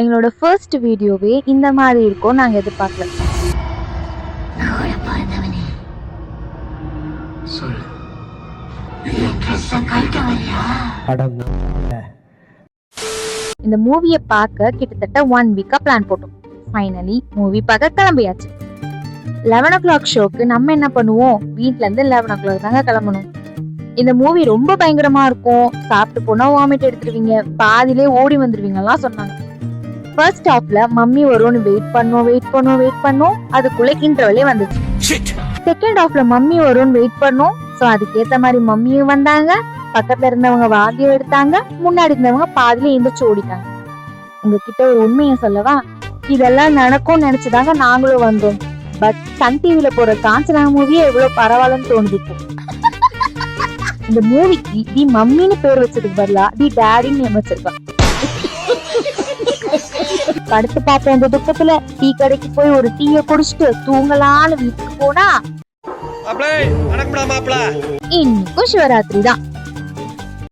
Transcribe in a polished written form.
எங்களோட ஃபர்ஸ்ட் வீடியோவே இந்த மாதிரி இருக்கும் நாங்க எதிர்பார்க்கல. இந்த மூவியை பார்க்க கிட்டத்தட்ட 1 வீக்கா பிளான் போட்டோம். ஃபைனலி மூவி பார்க்க கிளம்பியாச்சு. 11 o'clock ஷோக்கு நம்ம என்ன பண்ணுவோம், வீட்ல இருந்து 11 o'clock தாங்க கிளம்பணும். இந்த மூவி ரொம்ப பயங்கரமா இருக்கும், சாப்பிட்டு போனா வாமிட் எடுத்துருவீங்க, பாதியிலே ஓடி வந்துருவீங்கலாம் சொன்னாங்க. ஃபர்ஸ்ட் ஹாஃப்ல மம்மி வரும்னு வெயிட் பண்ணோம், அதுக்குள்ள இன்டர்வலே வந்துச்சு. செகண்ட் ஹாஃப்ல மம்மி வரும்னு வெயிட் பண்ணோம், சோ அதுக்கேத்த மாதிரி மம்மியும் வந்தாங்க. பக்கத்துல இருந்தவங்க வாந்தியம் எடுத்தாங்க, முன்னாடி இருந்தவங்க பாதியில எந்திரிச்சு ஓடிட்டாங்க. உங்ககிட்ட ஒரு உண்மையை சொல்லவா, இதெல்லாம் நடக்கும்னு நினைச்சுதாங்க நாங்களும் வந்தோம். பட் சன் டிவில போற காஞ்சனா மூவியே எவ்வளவு பரவாயில்லன்னு தோணுது. இந்த மூவிக்கு தி மம்மின்னு பேர் வச்சதுக்கு பதிலா தி டாடின்னு நேம் வச்சிருக்கான். படுத்து பார்த்த அந்த துக்கத்துல டீ கடைக்கு போய் ஒரு டீயை குடிச்சிட்டு தூங்கலான்னு வீட்டுக்கு போனா இன்னைக்கும் சிவராத்திரி தான்.